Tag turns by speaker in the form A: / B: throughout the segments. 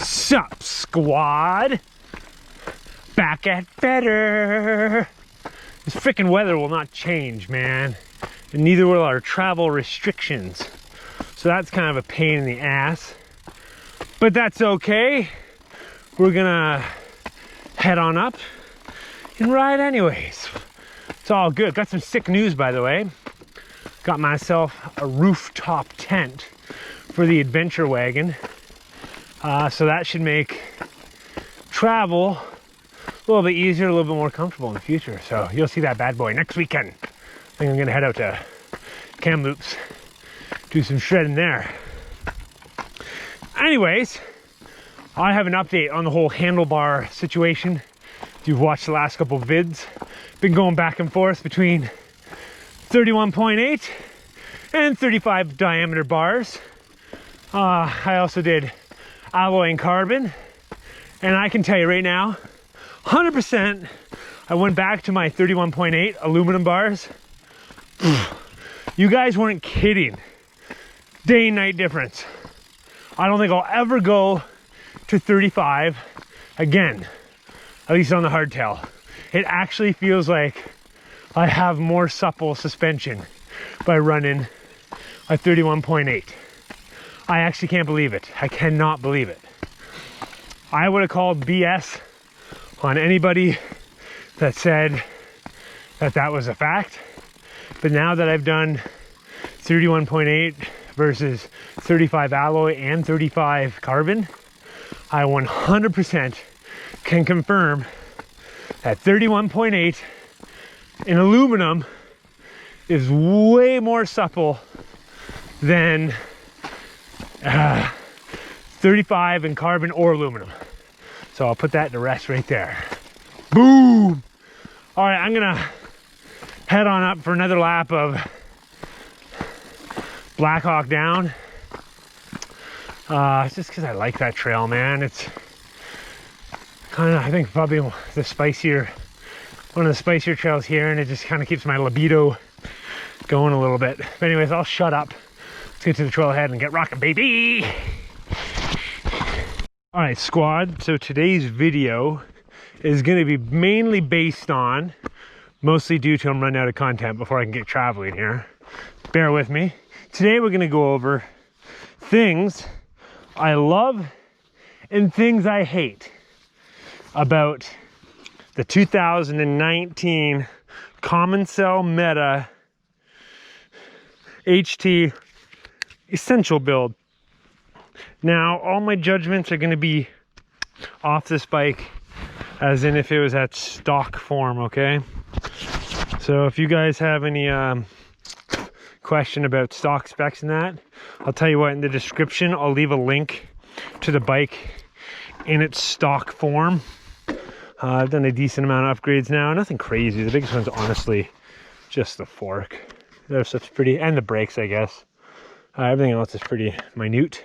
A: Sup, squad? Back at better. This freaking weather will not change, man. And neither will our travel restrictions. So that's kind of a pain in the ass. But that's okay. We're gonna head on up and ride anyways. It's all good. Got some sick news, by the way. Got myself a rooftop tent for the adventure wagon. So that should make travel a little bit easier, a little bit more comfortable in the future. So you'll see that bad boy next weekend. I think I'm gonna head out to Kamloops, do some shredding there. Anyways, I have an update on the whole handlebar situation. If you've watched the last couple of vids, been going back and forth between 31.8 and 35 diameter bars. I also did alloy and carbon, and I can tell you right now, 100%, I went back to my 31.8 aluminum bars. You guys weren't kidding. Day and night difference. I don't think I'll ever go to 35 again, at least on the hardtail. It actually feels like I have more supple suspension by running a 31.8. I actually can't believe it. I cannot believe it. I would have called BS on anybody that said that that was a fact. But now that I've done 31.8 versus 35 alloy and 35 carbon, I 100% can confirm that 31.8 in aluminum is way more supple than 35 in carbon or aluminum. So I'll put that to rest right there. Boom! All right, I'm gonna head on up for another lap of Black Hawk Down. It's just because I like that trail, man. It's kind of, I think, probably the spicier, one of the spicier trails here, and it just kind of keeps my libido going a little bit. But anyways, I'll shut up. Let's get to the trailhead and get rocking, baby. All right, squad. So today's video is going to be mainly based on, mostly due to I'm running out of content before I can get traveling here. Bear with me. Today we're going to go over things I love and things I hate about the 2019 Commencal Meta HT Essential build. Now, all my judgments are going to be off this bike, as in if it was at stock form, okay? So if you guys have any question about stock specs and that, I'll tell you what, in the description, I'll leave a link to the bike in its stock form. I've done a decent amount of upgrades now, nothing crazy. The biggest one's honestly just the fork. There's such pretty, and the brakes, I guess. Everything else is pretty minute.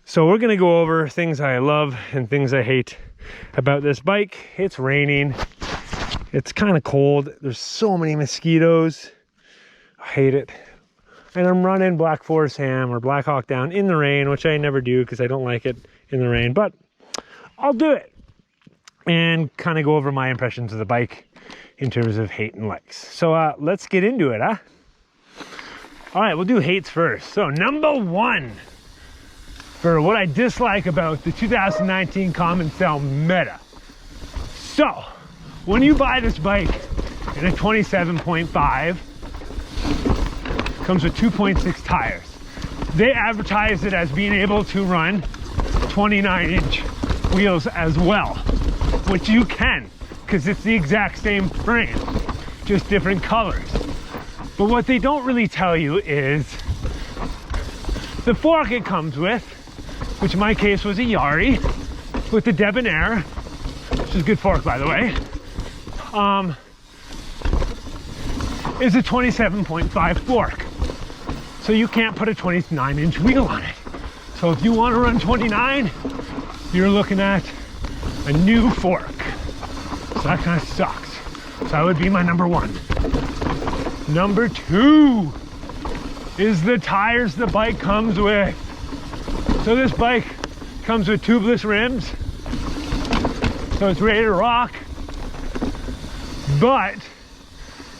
A: So we're gonna go over things I love and things I hate about this bike. It's raining. It's kind of cold. There's so many mosquitoes. I hate it. And I'm running Black Forest Ham or Black Hawk Down in the rain, which I never do because I don't like it in the rain, but I'll do it. And kind of go over my impressions of the bike in terms of hate and likes. So let's get into it, huh? All right, we'll do hates first. So number one, for what I dislike about the 2019 Commencal Meta. So, when you buy this bike in a 27.5, comes with 2.6 tires. They advertise it as being able to run 29-inch wheels as well, which you can, because it's the exact same frame, just different colors. But what they don't really tell you is the fork it comes with, which in my case was a Yari with the Debonair, which is a good fork, by the way, is a 27.5 fork. So you can't put a 29-inch wheel on it. So if you want to run 29, you're looking at a new fork. So that kind of sucks. So that would be my number one. Number two is the tires the bike comes with. So this bike Comes with tubeless rims, so it's ready to rock. But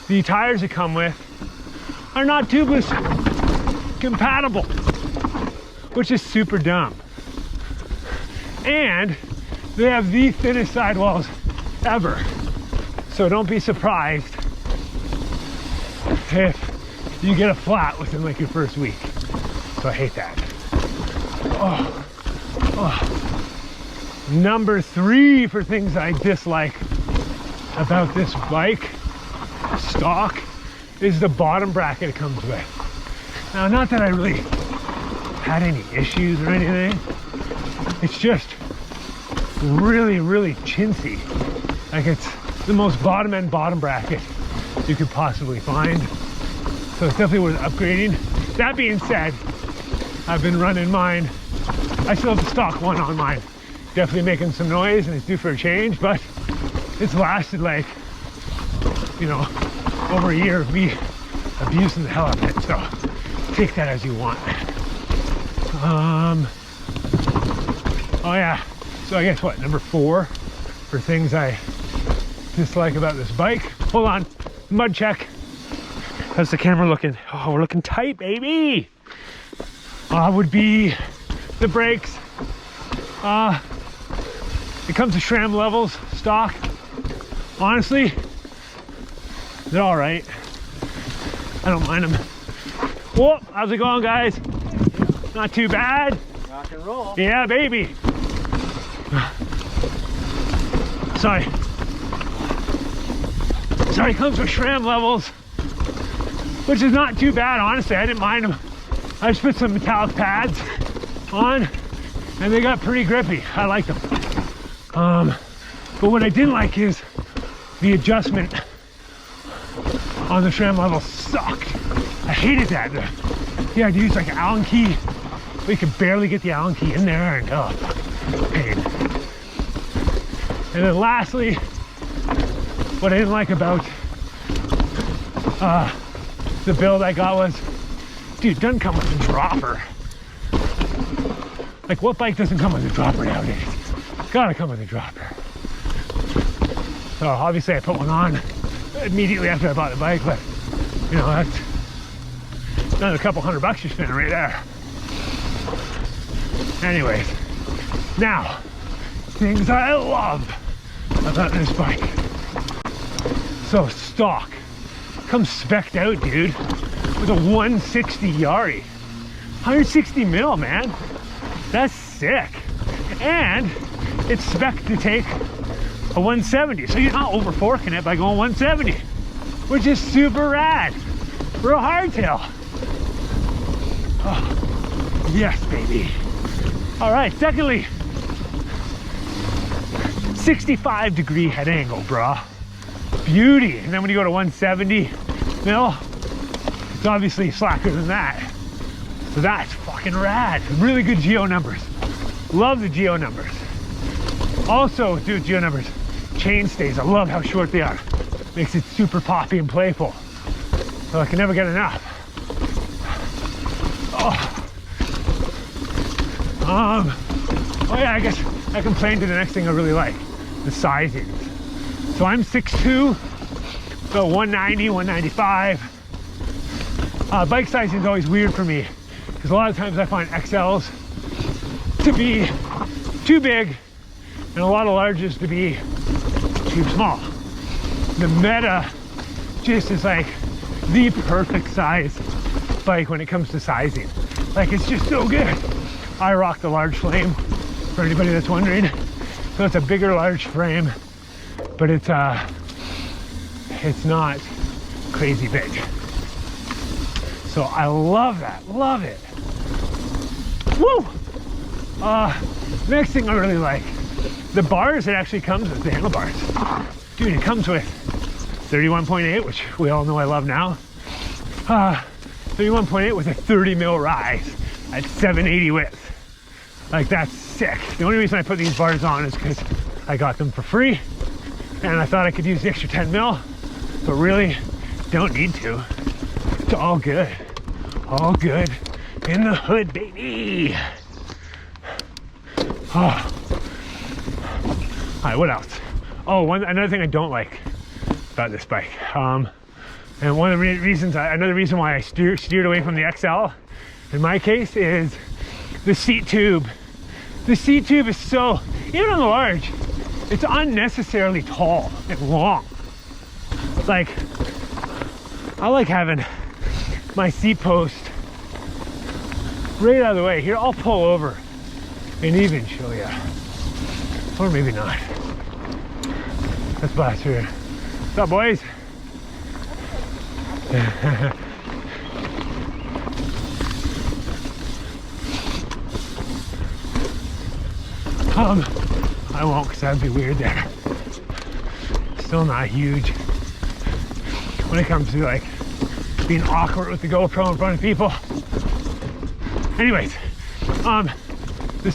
A: the tires it come with are not tubeless compatible, which is super dumb. And they have the thinnest sidewalls ever. So don't be surprised if you get a flat within like your first week. So I hate that. Oh. Number 3 for things I dislike about this bike, stock, is the bottom bracket it comes with. Now, not that I really had any issues or anything. It's just really, really chintzy. Like, it's the most bottom end bottom bracket you could possibly find. So it's definitely worth upgrading. That being said, I've been running mine. I still have the stock one on mine. Definitely making some noise and it's due for a change, but it's lasted like, you know, over a year of me abusing the hell out of it. So take that as you want. Oh yeah, so I guess what, number 4 for things I dislike about this bike. Hold on, mud check. How's the camera looking? Oh, we're looking tight, baby. Would be the brakes. It comes to SRAM levels, stock. Honestly, they're all right. I don't mind them. Whoa, how's it going, guys? Not too bad.
B: Rock and roll.
A: Yeah, baby. Sorry, it comes with SRAM levels, which is not too bad, honestly. I didn't mind them. I just put some metallic pads on and they got pretty grippy. I like them. But what I didn't like is the adjustment on the SRAM level sucked. I hated that. You had to use like an Allen key, but you could barely get the Allen key in there, and pain. And then lastly, what I didn't like about the build I got was, dude, it doesn't come with a dropper. Like, what bike doesn't come with a dropper nowadays? Gotta come with a dropper. So obviously I put one on immediately after I bought the bike, but you know, that's another couple $100 you're spending right there. Anyways, now, things I love about this bike. So stock comes spec'd out, dude, with a 160 Yari. 160 mil, man. That's sick. And it's spec'd to take a 170, so you're not over forking it by going 170, which is super rad for a hardtail. Oh, yes, baby. All right, secondly, 65-degree head angle, brah. Beauty. And then when you go to 170 mil, it's obviously slacker than that. So that's fucking rad. Really good geo numbers. Love the geo numbers. Also, dude, geo numbers. Chain stays. I love how short they are. Makes it super poppy and playful. So I can never get enough. Oh yeah, I guess I can play into the next thing I really like, the sizings. So I'm 6'2", so 190, 195. Bike sizing is always weird for me because a lot of times I find XLs to be too big and a lot of larges to be too small. The Meta just is like the perfect size bike when it comes to sizing. Like, it's just so good. I rock the large frame, for anybody that's wondering. So it's a bigger large frame, but it's not crazy big. So I love that, love it. Woo! Next thing I really like, the bars it actually comes with, the handlebars. Dude, it comes with 31.8, which we all know I love now. 31.8 with a 30 mil rise at 780 width. Like, that's sick. The only reason I put these bars on is because I got them for free and I thought I could use the extra 10 mil, but really don't need to. It's all good. All good in the hood, baby. Oh. All right, what else? Oh, another thing I don't like about this bike. And one of the reasons, another reason why I steered away from the XL, in my case, is the seat tube. The seat tube is so, even on the large, it's unnecessarily tall and long. Like, I like having my seat post right out of the way. Here, I'll pull over and even show you. Or maybe not. Let's blast through. What's up, boys? I won't, because that'd be weird there. Still not huge. When it comes to like being awkward with the GoPro in front of people. Anyways, the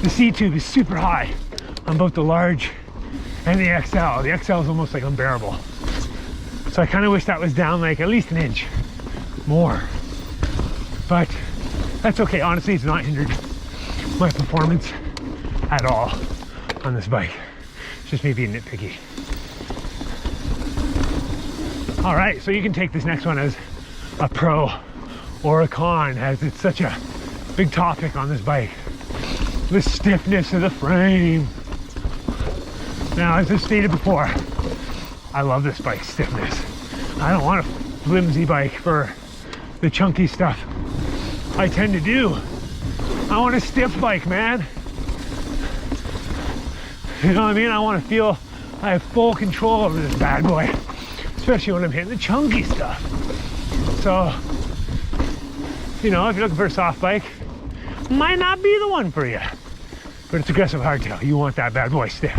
A: seat tube is super high on both the large and the XL. The XL is almost like unbearable. So I kind of wish that was down like at least an inch more. But that's okay. Honestly, it's not hindered my performance at all on this bike. It's just me being nitpicky. All right, so you can take this next one as a pro or a con, as it's such a big topic on this bike. The stiffness of the frame. Now, as I've stated before, I love this bike's stiffness. I don't want a flimsy bike for the chunky stuff I tend to do. I want a stiff bike, man. You know what I mean? I want to feel I have full control over this bad boy, especially when I'm hitting the chunky stuff. So, you know, if you're looking for a soft bike, might not be the one for you. But it's aggressive hardtail. You want that bad boy stiff.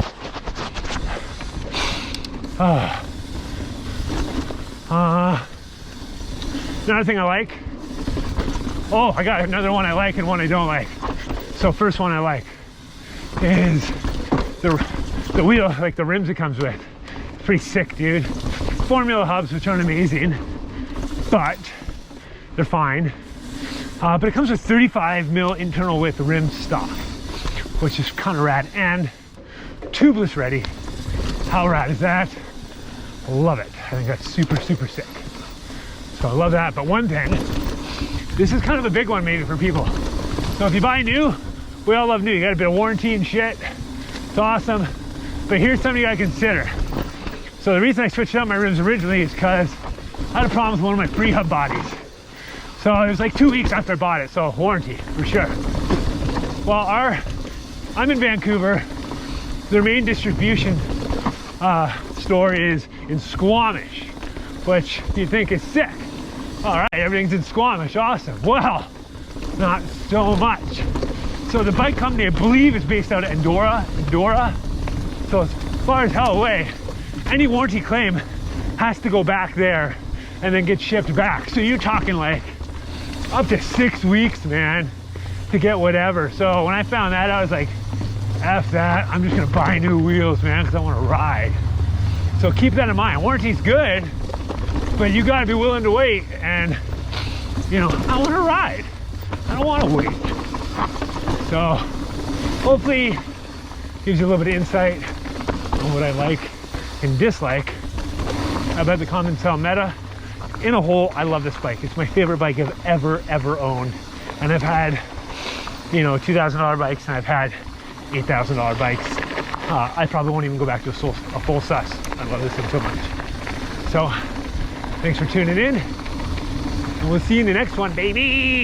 A: Another thing I like. Oh, I got another one I like and one I don't like. So first one I like is the wheel, like the rims it comes with. It's pretty sick, dude. Formula hubs, which aren't amazing, but they're fine. But it comes with 35 mil internal width rim stock, which is kind of rad, and tubeless ready. How rad is that? Love it. I think that's super, super sick. So I love that. But one thing, this is kind of a big one maybe for people. So if you buy new, we all love new. You got a bit of warranty and shit. It's awesome. But here's something you gotta consider. So the reason I switched out my rims originally is because I had a problem with one of my free hub bodies. So it was like 2 weeks after I bought it, so warranty for sure. Well, I'm in Vancouver. Their main distribution store is in Squamish, which you think is sick. All right, everything's in Squamish, awesome. Well, not so much. So the bike company, I believe, is based out of Andorra. So as far as hell away, any warranty claim has to go back there and then get shipped back. So you're talking like up to 6 weeks, man, to get whatever. So when I found that, I was like, F that, I'm just gonna buy new wheels, man, because I want to ride. So keep that in mind. Warranty's good, but you gotta be willing to wait. And you know, I want to ride. I don't want to wait. So hopefully gives you a little bit of insight on what I like and dislike about the Commencal Meta. In a whole, I love this bike. It's my favorite bike I've ever owned. And I've had, you know, $2,000 bikes, and I've had $8,000 bikes. I probably won't even go back to a full sus. I love this thing so much. So thanks for tuning in, and we'll see you in the next one, baby.